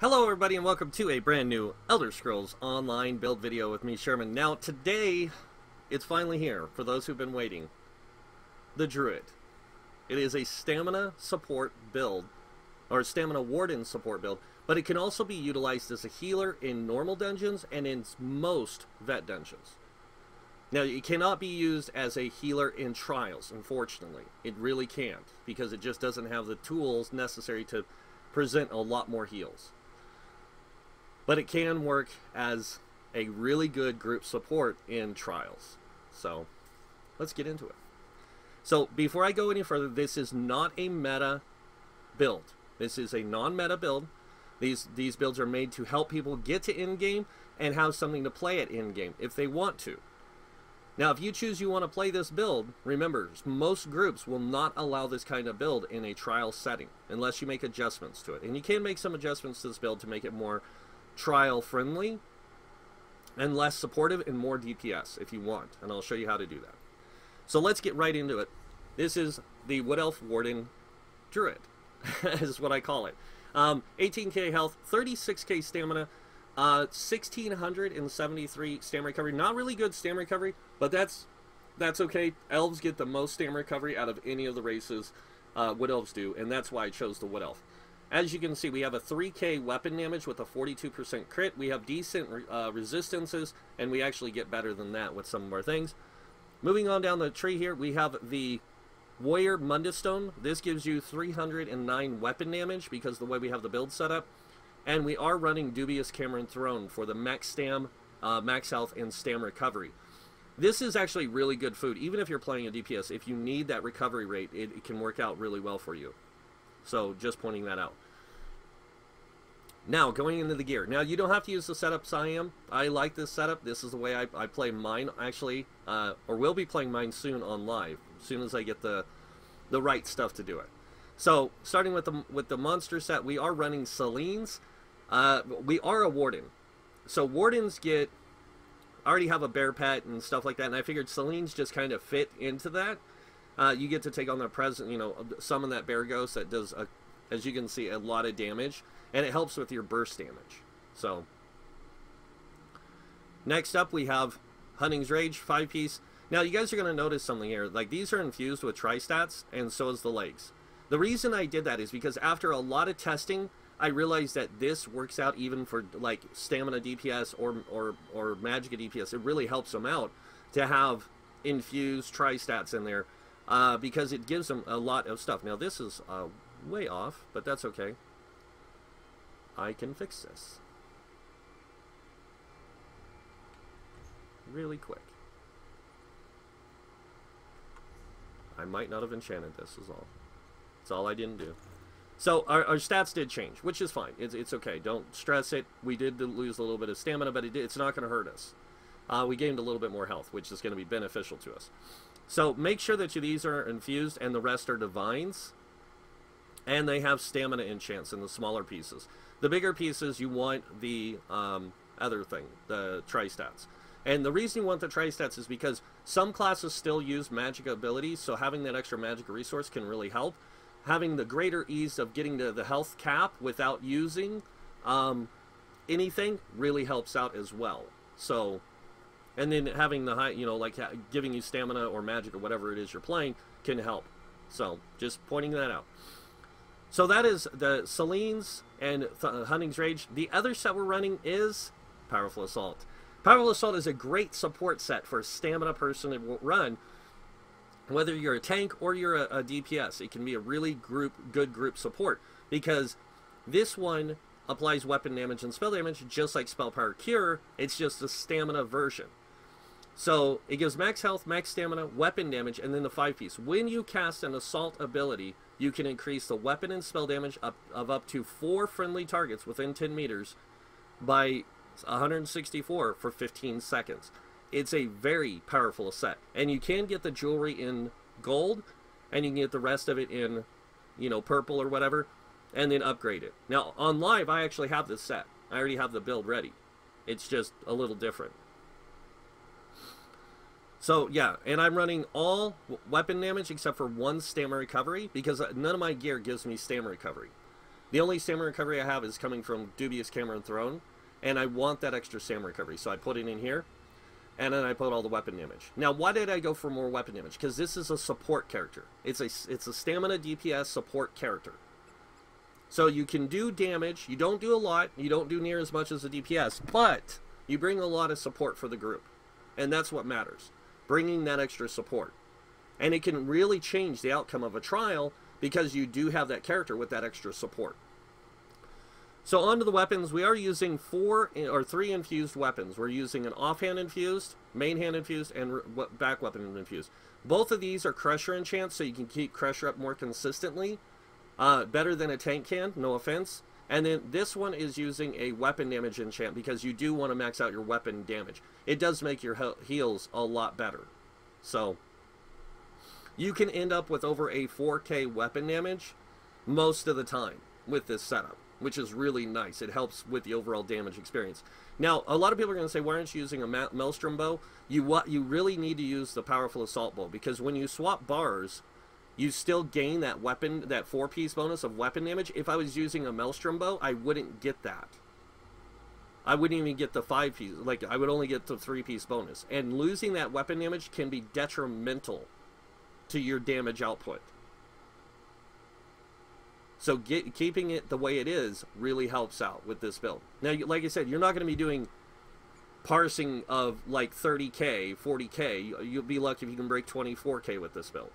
Hello everybody and welcome to a brand new Elder Scrolls Online build video with me, Sherman. Now today, it's finally here, for those who've been waiting. The Druid. It is a stamina support build, or stamina warden support build, but it can also be utilized as a healer in normal dungeons and in most vet dungeons. Now it cannot be used as a healer in trials, unfortunately. It really can't, because it just doesn't have the tools necessary to present a lot more heals. But it can work as a really good group support in trials. So, let's get into it. So, before I go any further, this is not a meta build. This is a non-meta build. These builds are made to help people get to in-game and have something to play at in-game if they want to. Now, if you choose you want to play this build, remember, most groups will not allow this kind of build in a trial setting unless you make adjustments to it. And you can make some adjustments to this build to make it more trial friendly and less supportive and more DPS if you want, and I'll show you how to do that. So let's get right into it. This is the Wood Elf Warden Druid is what I call it. 18k health, 36k stamina, 1673 stamina recovery. Not really good stamina recovery, but that's okay. Elves get the most stamina recovery out of any of the races. Wood Elves do, and that's why I chose the Wood Elf. As you can see, we have a 3k weapon damage with a 42% crit. We have decent resistances, and we actually get better than that with some of our things. Moving on down the tree here, we have the Warrior Munda Stone. This gives you 309 weapon damage because of the way we have the build set up. And we are running Dubious Cameron Throne for the max stam, max health, and stam recovery. This is actually really good food. Even if you're playing a DPS, if you need that recovery rate, it can work out really well for you. So, just pointing that out. Now, going into the gear. Now, you don't have to use the setups I am. I like this setup. This is the way I play mine, actually. Or will be playing mine soon on live. As soon as I get the right stuff to do it. So, starting with the monster set, we are running Selines. We are a Warden. So, Wardens get... already have a bear pet and stuff like that. And I figured Selines just kind of fit into that. You get to take on the present, summon that bear ghost that does, as you can see, a lot of damage, and it helps with your burst damage. So, next up we have Hunting's Rage, 5-piece. Now you guys are going to notice something here. Like, these are infused with tri-stats, and so is the legs. The reason I did that is because after a lot of testing, I realized that this works out even for like stamina DPS or magicka DPS. It really helps them out to have infused tri-stats in there. Because it gives them a lot of stuff. Now this is way off, but that's okay. I can fix this really quick. I might not have enchanted this is all. That's all I didn't do. So our stats did change, which is fine. It's okay. Don't stress it. We did lose a little bit of stamina, but it's not going to hurt us. We gained a little bit more health, which is going to be beneficial to us. So make sure that these are infused and the rest are divines. And they have stamina enchants in the smaller pieces. The bigger pieces, you want the other thing, the tri-stats. And the reason you want the tri-stats is because some classes still use magic abilities, so having that extra magic resource can really help. Having the greater ease of getting to the health cap without using anything really helps out as well. So... and then having the high, like giving you stamina or magic or whatever it is you're playing can help. So, just pointing that out. So that is the Selines and Hunting's Rage. The other set we're running is Powerful Assault. Powerful Assault is a great support set for a stamina person to run. Whether you're a tank or you're a DPS, it can be a really good group support. Because this one applies weapon damage and spell damage just like Spell Power Cure. It's just a stamina version. So, it gives max health, max stamina, weapon damage, and then the 5-piece. When you cast an assault ability, you can increase the weapon and spell damage of up to 4 friendly targets within 10 meters by 164 for 15 seconds. It's a very powerful set. And you can get the jewelry in gold, and you can get the rest of it in, purple or whatever, and then upgrade it. Now, on live, I actually have this set. I already have the build ready. It's just a little different. So, yeah, and I'm running all weapon damage except for 1 stamina recovery because none of my gear gives me stamina recovery. The only stamina recovery I have is coming from Dubious Cameron Throne, and I want that extra stamina recovery, so I put it in here, and then I put all the weapon damage. Now, why did I go for more weapon damage? Because this is a support character. It's a stamina DPS support character. So you can do damage, you don't do a lot, you don't do near as much as a DPS, but you bring a lot of support for the group. And that's what matters, bringing that extra support. And it can really change the outcome of a trial because you do have that character with that extra support. So on to the weapons. We are using 3 infused weapons. We're using an offhand infused, main hand infused, and back weapon infused. Both of these are Crusher enchants, so you can keep Crusher up more consistently. Better than a tank can, no offense. And then this one is using a weapon damage enchant because you do want to max out your weapon damage. It does make your heals a lot better. So you can end up with over a 4K weapon damage most of the time with this setup, which is really nice. It helps with the overall damage experience. Now, a lot of people are going to say, why aren't you using a Maelstrom bow? You really need to use the Powerful Assault bow, because when you swap bars, you still gain that weapon, that 4-piece bonus of weapon damage. If I was using a Maelstrom bow, I wouldn't get that. I wouldn't even get the 5-piece, like I would only get the 3-piece bonus. And losing that weapon damage can be detrimental to your damage output. So keeping it the way it is really helps out with this build. Now, like I said, you're not going to be doing parsing of like 30k, 40k. You'll be lucky if you can break 24k with this build.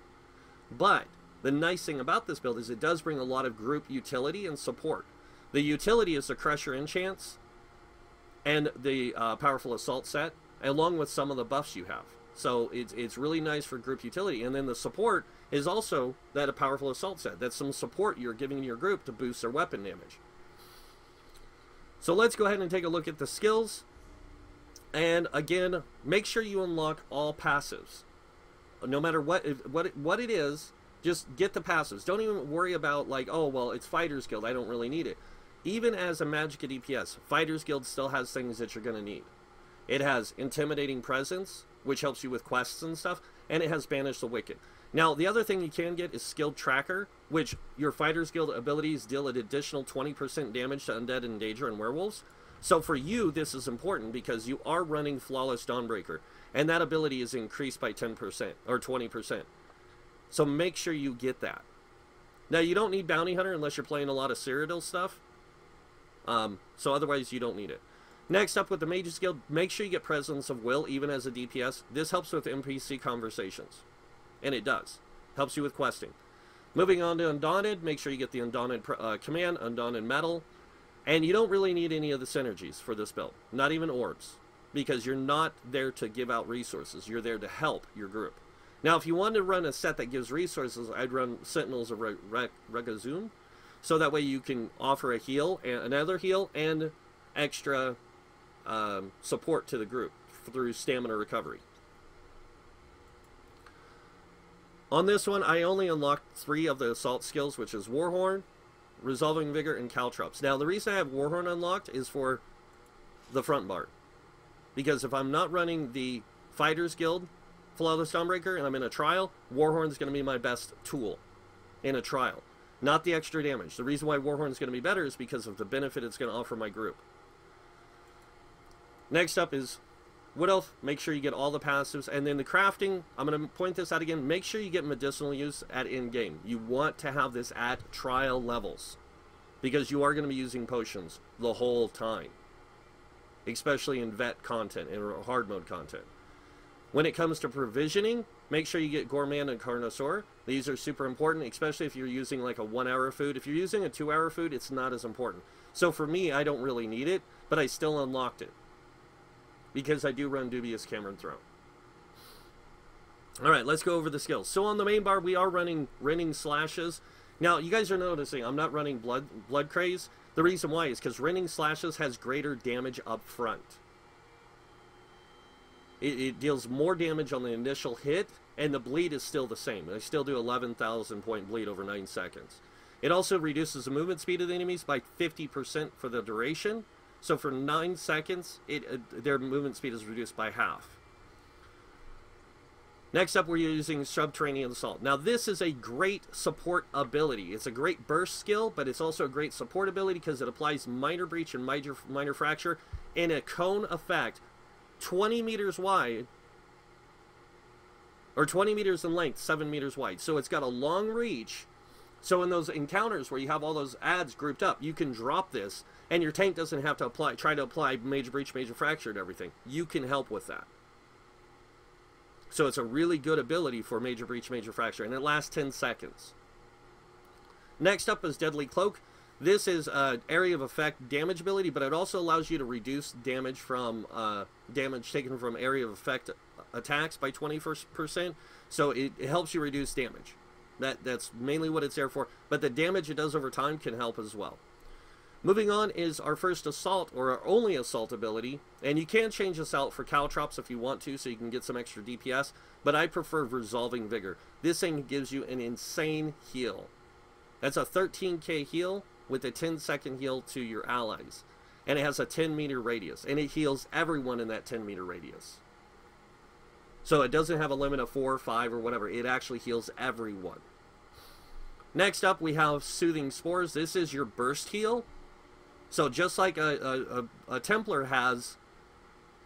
But the nice thing about this build is it does bring a lot of group utility and support. The utility is the Crusher enchants and the Powerful Assault set, along with some of the buffs you have. So it's really nice for group utility. And then the support is also that a Powerful Assault set. That's some support you're giving your group to boost their weapon damage. So let's go ahead and take a look at the skills. And again, make sure you unlock all passives. No matter what it is, just get the passives. Don't even worry about like, oh, well, it's Fighter's Guild, I don't really need it. Even as a Magicka DPS, Fighter's Guild still has things that you're going to need. It has Intimidating Presence, which helps you with quests and stuff, and it has Banish the Wicked. Now, the other thing you can get is Skilled Tracker, which your Fighter's Guild abilities deal an additional 20% damage to Undead and Danger and Werewolves. So for you, this is important because you are running Flawless Dawnbreaker, and that ability is increased by 10% or 20%. So make sure you get that. Now, you don't need Bounty Hunter unless you're playing a lot of Cyrodiil stuff. So otherwise, you don't need it. Next up with the Mage's Guild, make sure you get Presence of Will, even as a DPS. This helps with NPC conversations. And it does. Helps you with questing. Moving on to Undaunted, make sure you get the Undaunted command, Undaunted Metal. And you don't really need any of the synergies for this build. Not even orbs. Because you're not there to give out resources. You're there to help your group. Now, if you wanted to run a set that gives resources, I'd run Sentinels of Regazun. So that way you can offer a heal, another heal, and extra support to the group through stamina recovery. On this one, I only unlocked 3 of the assault skills, which is Warhorn, Resolving Vigor, and Caltrops. Now, the reason I have Warhorn unlocked is for the front bar. Because if I'm not running the Fighters Guild Flawless Dawnbreaker and I'm in a trial, Warhorn's going to be my best tool in a trial. Not the extra damage. The reason why Warhorn's going to be better is because of the benefit it's going to offer my group. Next up is Wood Elf. Make sure you get all the passives. And then the crafting, I'm going to point this out again. Make sure you get medicinal use at in-game. You want to have this at trial levels. Because you are going to be using potions the whole time. Especially in vet content and hard mode content. When it comes to provisioning, make sure you get Gourmand and Carnosaur. These are super important, especially if you're using like a 1-hour food. If you're using a 2-hour food, it's not as important. So for me, I don't really need it, but I still unlocked it. Because I do run Dubious Cameron Throne. Alright, let's go over the skills. So on the main bar, we are running Rending Slashes. Now, you guys are noticing I'm not running Blood Craze. The reason why is because Rending Slashes has greater damage up front. It deals more damage on the initial hit, and the bleed is still the same. I still do 11,000 point bleed over 9 seconds. It also reduces the movement speed of the enemies by 50% for the duration. So for 9 seconds, their movement speed is reduced by half. Next up, we're using Subterranean Assault. Now, this is a great support ability. It's a great burst skill, but it's also a great support ability because it applies Minor Breach and Minor Fracture in a cone effect 20 meters wide, or 20 meters in length, 7 meters wide. So it's got a long reach. So in those encounters where you have all those adds grouped up, you can drop this, and your tank doesn't have to try to apply Major Breach, Major Fracture, and everything. You can help with that. So it's a really good ability for Major Breach, Major Fracture, and it lasts 10 seconds. Next up is Deadly Cloak. This is an area of effect damage ability, but it also allows you to reduce damage from damage taken from area of effect attacks by 20%. So it helps you reduce damage. That's mainly what it's there for, but the damage it does over time can help as well. Moving on is our first assault, or our only assault ability, and you can change this out for caltrops if you want to, so you can get some extra DPS, but I prefer Resolving Vigor. This thing gives you an insane heal. That's a 13k heal with a 10-second heal to your allies, and it has a 10-meter radius, and it heals everyone in that 10-meter radius. So it doesn't have a limit of 4 or 5 or whatever, it actually heals everyone. Next up, we have Soothing Spores. This is your burst heal. So just like a Templar has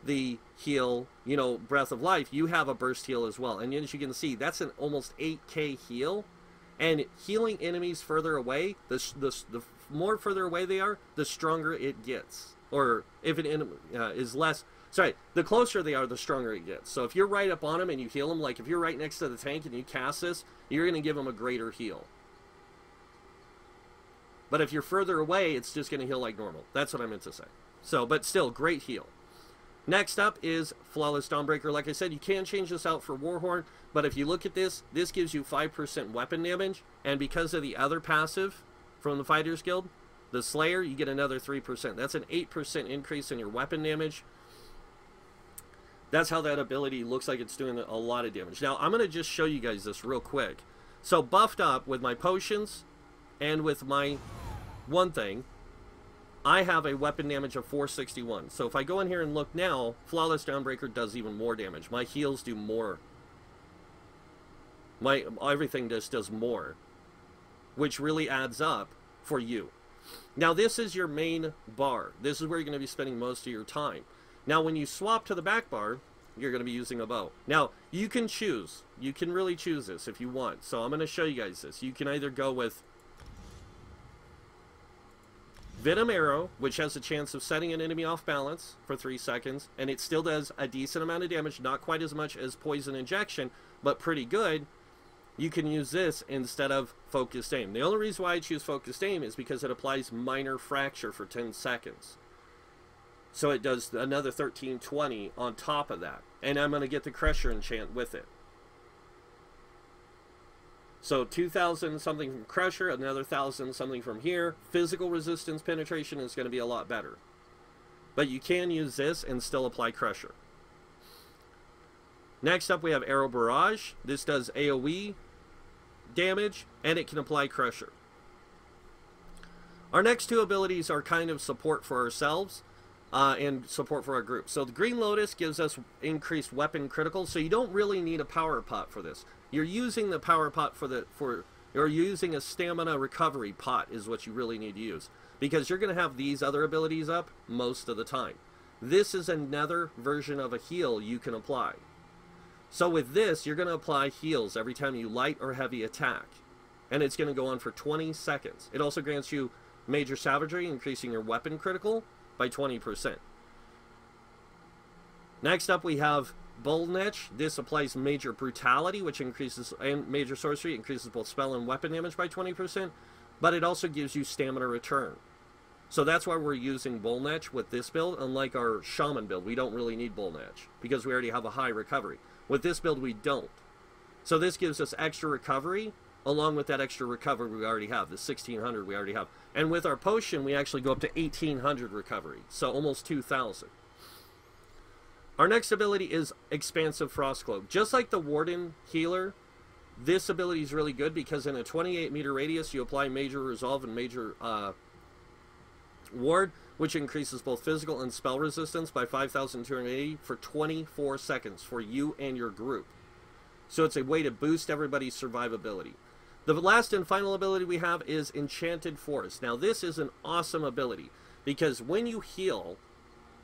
the heal, you know, Breath of Life, you have a burst heal as well. And as you can see, that's an almost 8k heal. And healing enemies further away, the more further away they are, the stronger it gets. Or if an enemy is less... Sorry, the closer they are, the stronger it gets. So if you're right up on them and you heal them, like if you're right next to the tank and you cast this, you're going to give them a greater heal. But if you're further away, it's just going to heal like normal. That's what I meant to say. So, but still, great heal. Next up is Flawless Dawnbreaker. Like I said, you can change this out for Warhorn, but if you look at this, this gives you 5% weapon damage, and because of the other passive from the Fighters Guild, the Slayer, you get another 3%. That's an 8% increase in your weapon damage. That's how that ability looks like it's doing a lot of damage. Now, I'm going to just show you guys this real quick. So, buffed up with my potions and with my one thing, I have a weapon damage of 461. So if I go in here and look now, Flawless Dawnbreaker does even more damage. My heals do more. My everything just does more, which really adds up for you. Now this is your main bar. This is where you're going to be spending most of your time. Now when you swap to the back bar, you're going to be using a bow. Now you can choose. You can really choose this if you want. So I'm going to show you guys this. You can either go with Venom Arrow, which has a chance of setting an enemy off balance for 3 seconds, and it still does a decent amount of damage, not quite as much as Poison Injection, but pretty good. You can use this instead of Focused Aim. The only reason why I choose Focused Aim is because it applies Minor Fracture for 10 seconds. So it does another 1320 on top of that. And I'm going to get the Crusher enchant with it. So 2,000 something from Crusher, another 1,000 something from here. Physical resistance penetration is going to be a lot better. But you can use this and still apply Crusher. Next up we have Arrow Barrage. This does AoE damage and it can apply Crusher. Our next two abilities are kind of support for ourselves and support for our group. So the Green Lotus gives us increased weapon critical, so you don't really need a power pot for this. You're using the power pot you're using a stamina recovery pot is what you really need to use, because you're going to have these other abilities up most of the time. This is another version of a heal you can apply. So with this, you're going to apply heals every time you light or heavy attack, and it's going to go on for 20 seconds. It also grants you Major Savagery, increasing your weapon critical by 20%. Next up we have Bullnetch. This applies Major Brutality, which increases, and Major Sorcery, increases both spell and weapon damage by 20%, but it also gives you stamina return. So that's why we're using Bullnetch with this build. Unlike our Shaman build, we don't really need Bullnetch because we already have a high recovery. With this build, we don't. So this gives us extra recovery, along with that extra recovery we already have, the 1,600 we already have. And with our potion, we actually go up to 1,800 recovery, so almost 2,000. Our next ability is Expansive Frost Cloak. Just like the Warden healer, this ability is really good because in a 28-meter radius, you apply Major Resolve and Major Ward, which increases both physical and spell resistance by 5,280 for 24 seconds for you and your group. So it's a way to boost everybody's survivability. The last and final ability we have is Enchanted Force. Now this is an awesome ability because when you heal,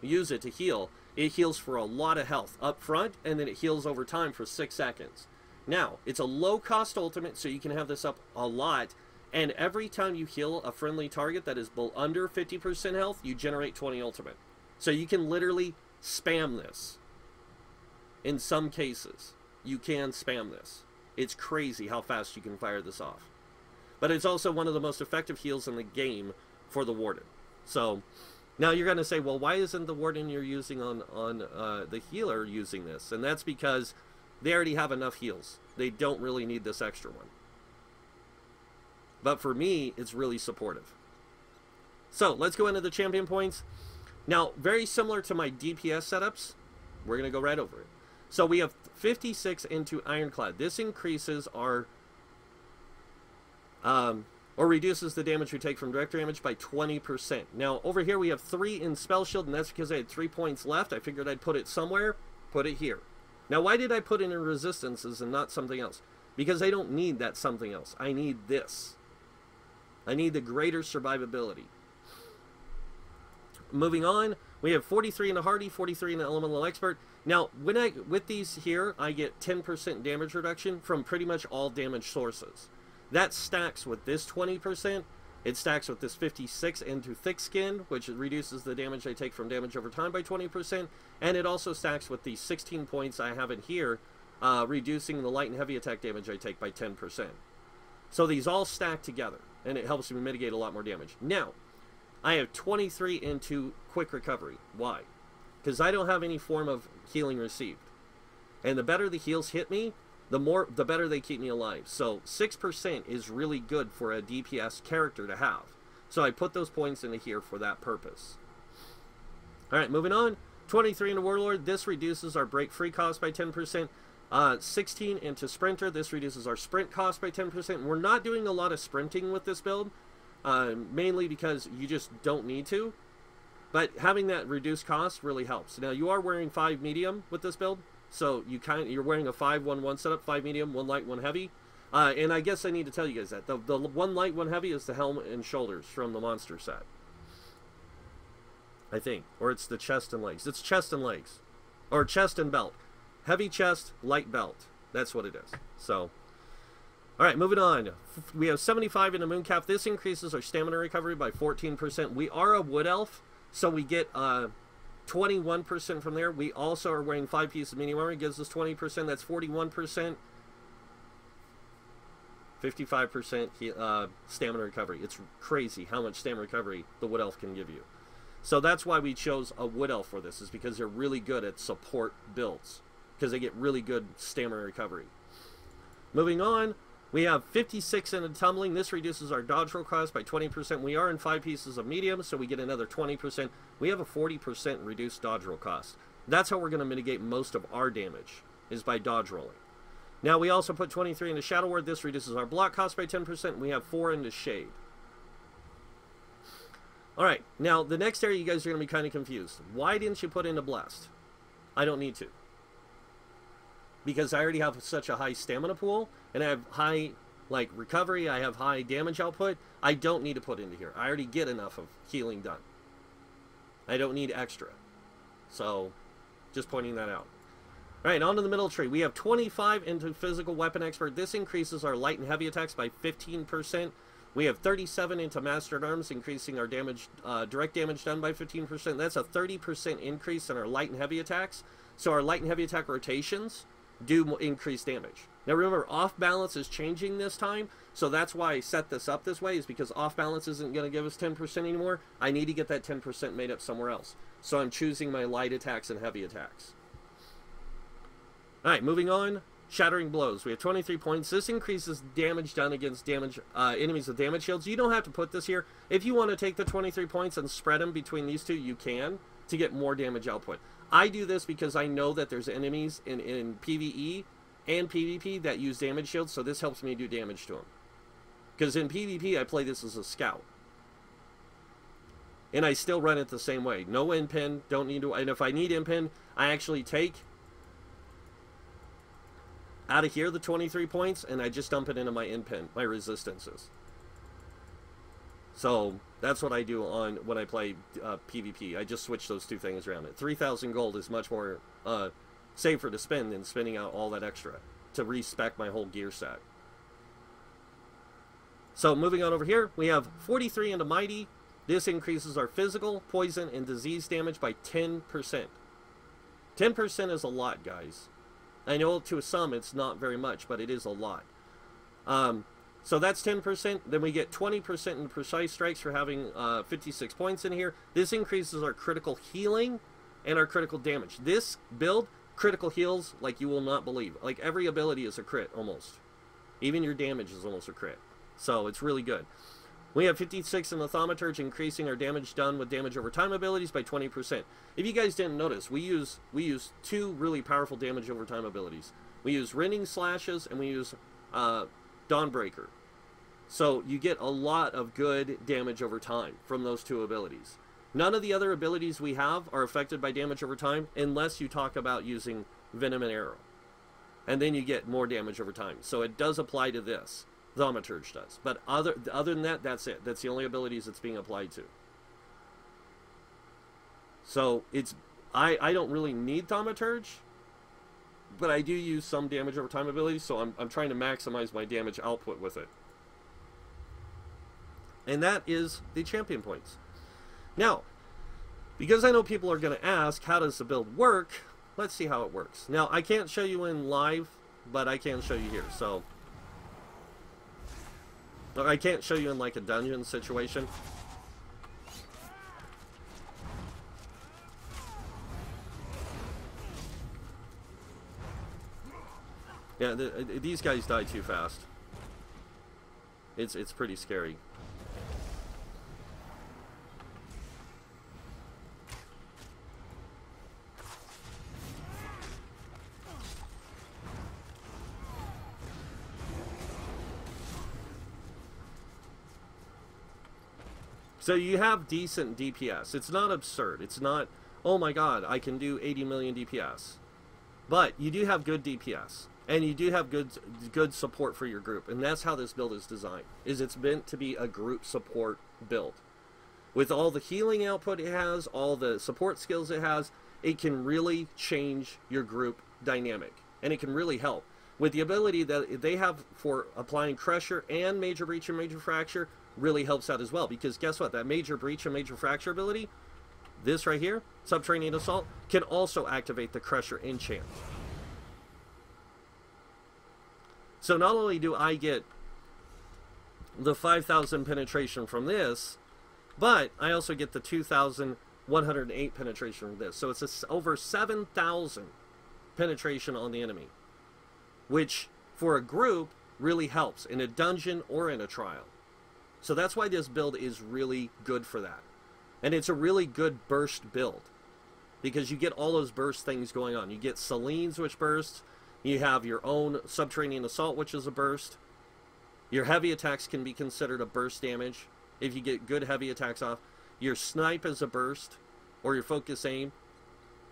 use it to heal, it heals for a lot of health up front, and then it heals over time for 6 seconds. Now, it's a low-cost ultimate, so you can have this up a lot, and every time you heal a friendly target that is under 50% health, you generate 20 ultimate. So you can literally spam this. In some cases, you can spam this. It's crazy how fast you can fire this off. But it's also one of the most effective heals in the game for the Warden. So, now you're going to say, well, why isn't the Warden you're using on the healer using this? And that's because they already have enough heals. They don't really need this extra one. But for me, it's really supportive. So, let's go into the champion points. Now, very similar to my DPS setups, we're going to go right over it. So, we have 56 into Ironclad. This increases our... or reduces the damage we take from direct damage by 20%. Now, over here we have 3 in Spell Shield, and that's because I had 3 points left. I figured I'd put it somewhere, put it here. Now, why did I put it in Resistances and not something else? Because I don't need that something else. I need this. I need the greater survivability. Moving on, we have 43 in a Hardy, 43 in an Elemental Expert. Now, with these here, I get 10% damage reduction from pretty much all damage sources. That stacks with this 20%. It stacks with this 56 into Thick Skin, which reduces the damage I take from damage over time by 20%. And it also stacks with the 16 points I have in here, reducing the light and heavy attack damage I take by 10%. So these all stack together, and it helps me mitigate a lot more damage. Now, I have 23 into Quick Recovery. Why? Because I don't have any form of healing received. And the better the heals hit me, the better they keep me alive. So 6% is really good for a DPS character to have. So I put those points into here for that purpose. Alright, moving on. 23 into Warlord. This reduces our break free cost by 10%. 16 into Sprinter. This reduces our sprint cost by 10%. We're not doing a lot of sprinting with this build. Mainly because you just don't need to. But having that reduced cost really helps. Now, you are wearing 5 medium with this build. So you're wearing a 5-1-1 setup, 5 medium, 1 light, 1 heavy. And I guess I need to tell you guys that. The 1 light, 1 heavy is the helmet and shoulders from the monster set. I think. Or it's the chest and legs. It's chest and legs. Or chest and belt. Heavy chest, light belt. That's what it is. So, alright, moving on. We have 75 in the Mooncalf. This increases our stamina recovery by 14%. We are a Wood Elf, so we get 21% from there. We also are wearing 5 pieces of medium armor. It gives us 20%. That's 41%. 55% stamina recovery. It's crazy how much stamina recovery the Wood Elf can give you. So that's why we chose a Wood Elf for this, is because they're really good at support builds. Because they get really good stamina recovery. Moving on, we have 56 in a Tumbling. This reduces our dodge roll cost by 20%. We are in 5 pieces of medium, so we get another 20%. We have a 40% reduced dodge roll cost. That's how we're going to mitigate most of our damage, is by dodge rolling. Now, we also put 23 into Shadow Ward. This reduces our block cost by 10%. We have 4 into Shade. Alright, now, the next area you guys are going to be kind of confused. Why didn't you put into Blessed? I don't need to. Because I already have such a high stamina pool, and I have high, recovery, I have high damage output. I don't need to put into here. I already get enough of healing done. I don't need extra. So, just pointing that out. Alright, on to the middle tree. We have 25 into Physical Weapon Expert. This increases our light and heavy attacks by 15%. We have 37 into Mastered Arms, increasing our damage, direct damage done by 15%. That's a 30% increase in our light and heavy attacks. So our light and heavy attack rotations do increase damage. Now remember, off balance is changing this time, so that's why I set this up this way, is because off balance isn't going to give us 10% anymore. I need to get that 10% made up somewhere else. So I'm choosing my light attacks and heavy attacks. Alright, moving on. Shattering Blows. We have 23 points. This increases damage done against enemies with damage shields. You don't have to put this here. If you want to take the 23 points and spread them between these two, you can, to get more damage output. I do this because I know that there's enemies in PvE and PvP that use damage shields, so this helps me do damage to them. Because in PvP, I play this as a scout. And I still run it the same way. No impin, don't need to, and if I need impin, I actually take out of here, the 23 points, and I just dump it into my in-pin, my resistances. So that's what I do on when I play PvP. I just switch those two things around. It 3,000 gold is much more safer to spend than spending out all that extra to respec my whole gear set. So moving on over here, we have 43 into Mighty. This increases our physical, poison, and disease damage by 10%. 10% is a lot, guys. I know to some it's not very much, but it is a lot. So that's 10%. Then we get 20% in precise strikes for having 56 points in here. This increases our critical healing and our critical damage. This build, critical heals like you will not believe. Like every ability is a crit, almost. Even your damage is almost a crit. So it's really good. We have 56 in the Thaumaturge, increasing our damage done with damage over time abilities by 20%. If you guys didn't notice, we use two really powerful damage over time abilities. We use Rending Slashes and we use Dawnbreaker. So you get a lot of good damage over time from those two abilities. None of the other abilities we have are affected by damage over time unless you talk about using Venom and Arrow. And then you get more damage over time. So it does apply to this. Thaumaturge does. But other than that, that's it. That's the only abilities it's being applied to. So it's I don't really need Thaumaturge, but I do use some damage over time abilities, so I'm trying to maximize my damage output with it. And that is the champion points. Now, because I know people are going to ask, how does the build work? Let's see how it works. Now, I can't show you in live, but I can show you here. So, I can't show you in like a dungeon situation. Yeah, these guys die too fast. It's pretty scary. So you have decent DPS. It's not absurd. It's not, oh my god, I can do 80 million DPS. But you do have good DPS. And you do have good support for your group. And that's how this build is designed. It's meant to be a group support build. With all the healing output it has, all the support skills it has, it can really change your group dynamic. And it can really help. With the ability that they have for applying Crusher and Major Breach and Major Fracture, really helps out as well, because guess what, that Major Breach and Major Fracture ability, this right here, Subterranean Assault, can also activate the Crusher enchant. So not only do I get the 5,000 penetration from this, but I also get the 2,108 penetration from this. So it's over 7,000 penetration on the enemy, which for a group really helps in a dungeon or in a trial. So that's why this build is really good for that. And it's a really good burst build, because you get all those burst things going on. You get Selene's, which bursts. You have your own Subterranean Assault, which is a burst. Your heavy attacks can be considered a burst damage if you get good heavy attacks off. Your Snipe is a burst, or your Focus Aim.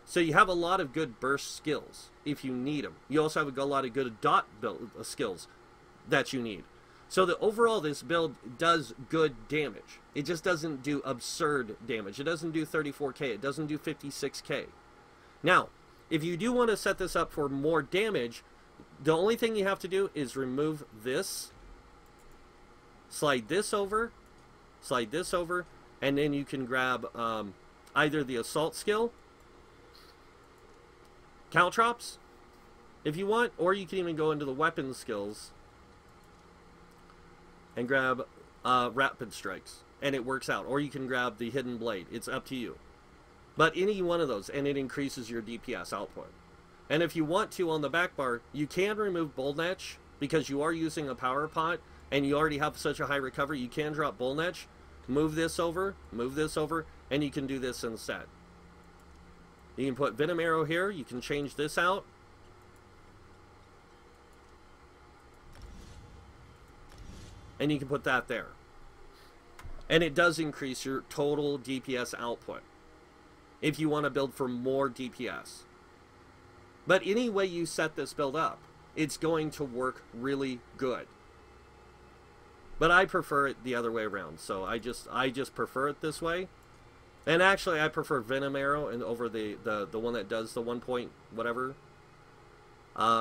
So you have a lot of good burst skills if you need them. You also have a lot of good dot build skills that you need. So the overall, this build does good damage. It just doesn't do absurd damage. It doesn't do 34k. It doesn't do 56k. Now, if you do want to set this up for more damage, the only thing you have to do is remove this, slide this over, and then you can grab either the Assault skill, Caltrops, if you want, or you can even go into the weapon skills and grab Rapid Strikes, and it works out. Or you can grab the Hidden Blade. It's up to you. But any one of those, and it increases your DPS output. And if you want to, on the back bar, you can remove Bullnetch, because you are using a power pot, and you already have such a high recovery. You can drop Bullnetch, move this over, and you can do this instead. You can put Venom Arrow here. You can change this out. And you can put that there. And it does increase your total DPS output if you want to build for more DPS. But any way you set this build up, it's going to work really good. But I prefer it the other way around, so I just prefer it this way. And actually, I prefer Venom Arrow and over the one that does the 1 point whatever.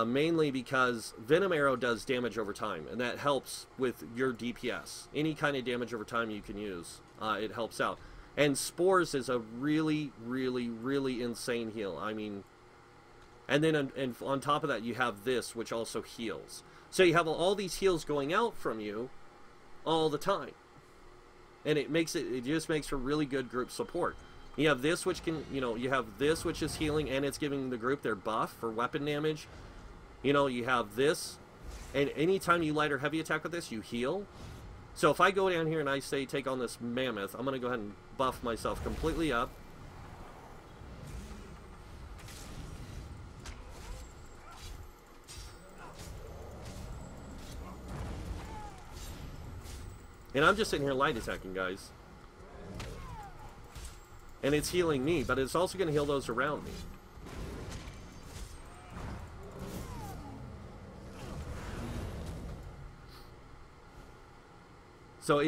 Mainly because Venom Arrow does damage over time, and that helps with your DPS. Any kind of damage over time you can use, it helps out. And Spores is a really, really, really insane heal. I mean, and then on top of that, you have this, which also heals. So you have all these heals going out from you all the time. And it just makes for really good group support. You have this, which can, you have this, which is healing, and it's giving the group their buff for weapon damage. You have this, and anytime you light or heavy attack with this, you heal. So if I go down here and I say take on this mammoth, I'm going to go ahead and buff myself completely up. And I'm just sitting here light attacking, guys. And it's healing me, but it's also going to heal those around me. So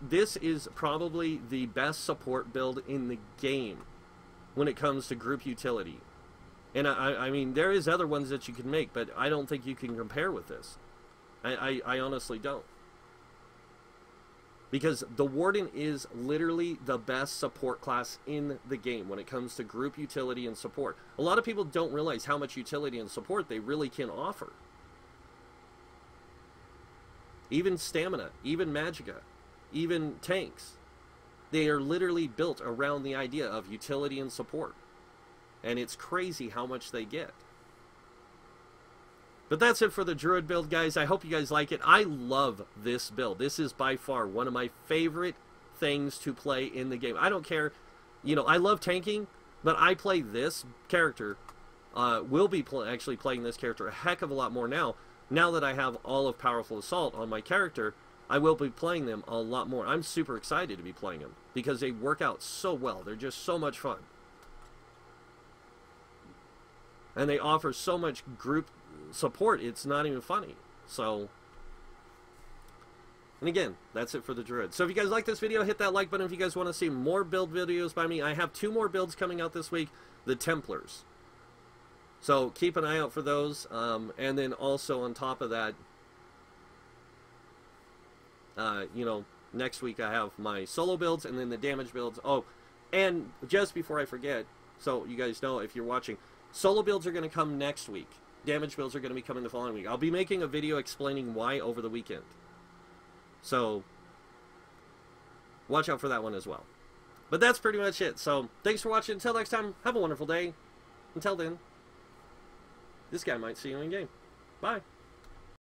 this is probably the best support build in the game when it comes to group utility. And I mean, there is other ones that you can make, but I don't think you can compare with this. I honestly don't. Because the Warden is literally the best support class in the game when it comes to group utility and support. A lot of people don't realize how much utility and support they really can offer. Even stamina, even magicka, even tanks. They are literally built around the idea of utility and support. And it's crazy how much they get. But that's it for the Druid build, guys. I hope you guys like it. I love this build. This is by far one of my favorite things to play in the game. I don't care. I love tanking, but I play this character. Will be actually playing this character a heck of a lot more now. Now that I have all of Powerful Assault on my character, I will be playing them a lot more. I'm super excited to be playing them because they work out so well. They're just so much fun. And they offer so much group support, it's not even funny. So, and again, that's it for the Druid. So if you guys like this video, hit that like button. If you guys want to see more build videos by me, I have 2 more builds coming out this week, the Templars. So keep an eye out for those. And then also on top of that, next week I have my solo builds and then the damage builds. Oh, and just before I forget, so you guys know if you're watching, solo builds are going to come next week. Damage builds are going to be coming the following week. I'll be making a video explaining why over the weekend. So, watch out for that one as well. But that's pretty much it. So, thanks for watching. Until next time, have a wonderful day. Until then, this guy might see you in game. Bye.